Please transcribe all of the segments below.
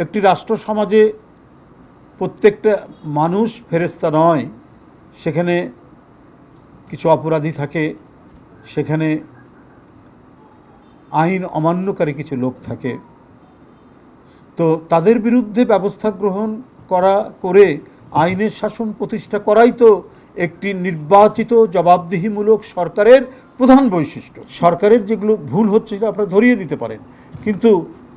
একটি রাষ্ট্র সমাজে প্রত্যেকটা মানুষ ফেরেশতা নয়, সেখানে কিছু অপরাধী থাকে, সেখানে আইন অমান্যকারী কিছু লোক থাকে। তো তাদের বিরুদ্ধে ব্যবস্থা গ্রহণ করে আইনের শাসন প্রতিষ্ঠা করাই তো একটি নির্বাচিত জবাবদিহিমূলক সরকারের প্রধান বৈশিষ্ট্য। সরকারের যেগুলো ভুল হচ্ছে সেটা আপনারা ধরিয়ে দিতে পারেন, কিন্তু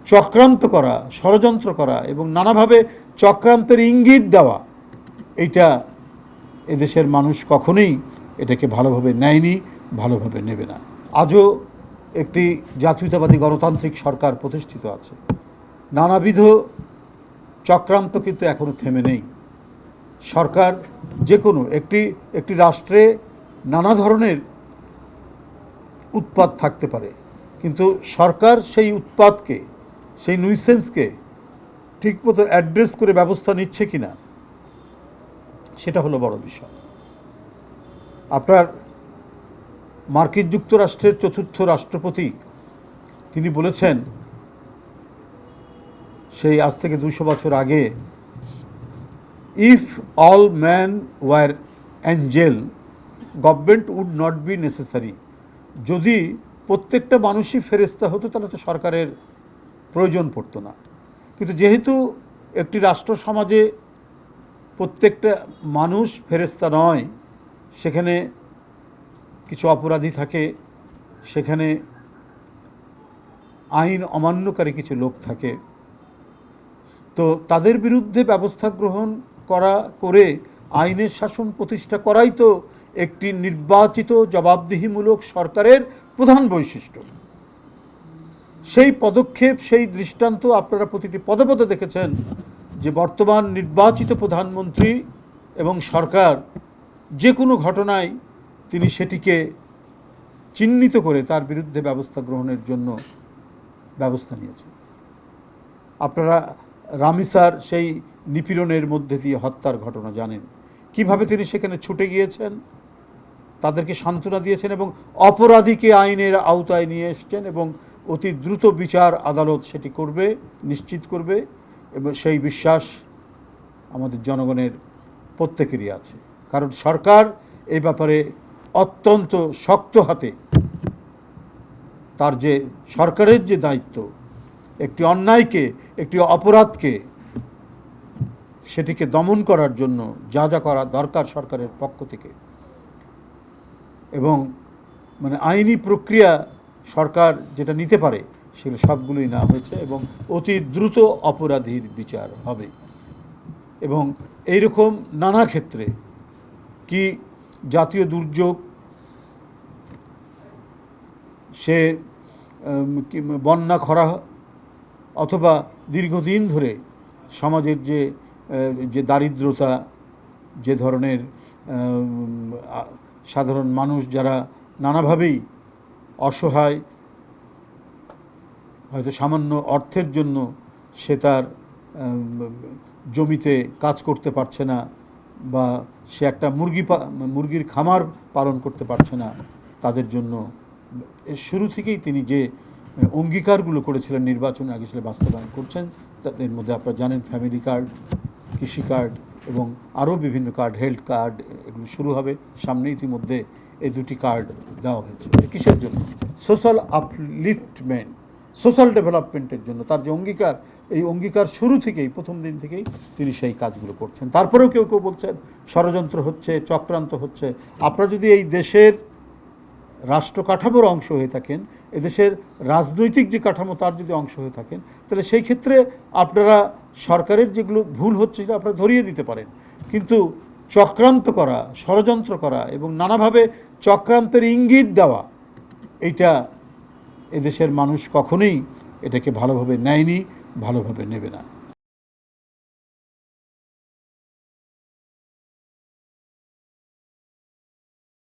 চক্রান্ত করা, ষড়যন্ত্র করা এবং নানাভাবে চক্রান্তের ইঙ্গিত দেওয়া, এইটা এদেশের মানুষ কখনোই এটাকে ভালোভাবে নেয়নি, ভালোভাবে নেবে না। আজও একটি জাতীয়তাবাদী গণতান্ত্রিক সরকার প্রতিষ্ঠিত আছে। নানাবিধ চক্রান্ত কিন্তু এখনও থেমে নেই। সরকার যে কোনো একটি রাষ্ট্রে নানা ধরনের উৎপাত থাকতে পারে, কিন্তু সরকার সেই উৎপাতকে, সেই নুইসেন্সকে ঠিকমতো অ্যাড্রেস করে ব্যবস্থা নিচ্ছে কি না, সেটা হলো বড় বিষয়। আপনার মার্কিন যুক্তরাষ্ট্রের চতুর্থ রাষ্ট্রপতি তিনি বলেছেন, সেই আজ থেকে 200 বছর আগে, if all man were angel government would not be necessary. যদি প্রত্যেকটা মানুষই ফেরেশতা হতো তাহলে তো সরকারের প্রয়োজন পড়তো না। কিন্তু যেহেতু একটি রাষ্ট্র সমাজে প্রত্যেকটা মানুষ ফেরেশতা নয়, সেখানে কিছু অপরাধী থাকে, সেখানে আইন অমান্যকারী কিছু লোক থাকে। তো তাদের বিরুদ্ধে ব্যবস্থা গ্রহণ করে আইনের শাসন প্রতিষ্ঠা করাই তো একটি নির্বাচিত জবাবদিহিমূলক সরকারের প্রধান বৈশিষ্ট্য। সেই পদক্ষেপ, সেই দৃষ্টান্ত আপনারা প্রতিটি পদে পদে দেখেছেন যে বর্তমান নির্বাচিত প্রধানমন্ত্রী এবং সরকার যে কোনো ঘটনায় তিনি সেটিকে চিহ্নিত করে তার বিরুদ্ধে ব্যবস্থা গ্রহণের জন্য ব্যবস্থা নিয়েছেন। আপনারা রামিসার সেই নিপীড়নের মধ্যে দিয়ে হত্যার ঘটনা জানেন, কিভাবে তিনি সেখানে ছুটে গিয়েছেন, তাদেরকে সান্ত্বনা দিয়েছেন এবং অপরাধীকে আইনের আওতায় নিয়ে এসছেন এবং অতি দ্রুত বিচার আদালত সেটি করবে, নিশ্চিত করবে, এবং সেই বিশ্বাস আমাদের জনগণের প্রত্যেকেরই আছে। কারণ সরকার এই ব্যাপারে অত্যন্ত শক্ত হাতে, তার যে সরকারের যে দায়িত্ব, একটি অন্যায়কে, একটি অপরাধকে, সেটিকে দমন করার জন্য যা যা করা দরকার সরকারের পক্ষ থেকে, এবং আইনি প্রক্রিয়া সরকার যেটা নিতে পারে সেগুলো সবগুলোই না হয়েছে এবং অতি দ্রুত অপরাধীর বিচার হবে। এবং এইরকম নানা ক্ষেত্রে, কি জাতীয় দুর্যোগ, সে বন্যা, খরা, অথবা দীর্ঘদিন ধরে সমাজের যে দারিদ্রতা, যে ধরনের সাধারণ মানুষ যারা নানাভাবেই অসহায়, হয়তো সামান্য অর্থের জন্য সে তার জমিতে কাজ করতে পারছে না, বা সে একটা মুরগির খামার পালন করতে পারছে না, তাদের জন্য শুরু থেকেই তিনি যে অঙ্গীকারগুলো করেছিলেন নির্বাচনে আগে, সেটা বাস্তবায়ন করছেন। তাদের মধ্যে আপনারা জানেন ফ্যামিলি কার্ড, কৃষি কার্ড এবং আরও বিভিন্ন কার্ড, হেলথ কার্ড, এগুলো শুরু হবে সামনে। ইতিমধ্যে এই দুটি কার্ড দেওয়া হয়েছে। কিসের জন্য? সোশ্যাল আপলিফটমেন্ট, সোশ্যাল ডেভেলপমেন্টের জন্য। তার যে অঙ্গীকার, এই অঙ্গীকার শুরু থেকেই, প্রথম দিন থেকেই তিনি সেই কাজগুলো করছেন। তারপরেও কেউ কেউ বলছেন ষড়যন্ত্র হচ্ছে, চক্রান্ত হচ্ছে। আপনারা যদি এই দেশের রাষ্ট্র কাঠামোর অংশ হয়ে থাকেন, এদেশের রাজনৈতিক যে কাঠামো তার যদি অংশ হয়ে থাকেন, তাহলে সেই ক্ষেত্রে আপনারা সরকারের যেগুলো ভুল হচ্ছে সেটা আপনারা ধরিয়ে দিতে পারেন, কিন্তু চক্রান্ত করা, ষড়যন্ত্র করা এবং নানাভাবে চক্রান্তের ইঙ্গিত দেওয়া, এইটা এদেশের মানুষ কখনোই এটাকে ভালোভাবে নেয়নি, ভালোভাবে নেবে না।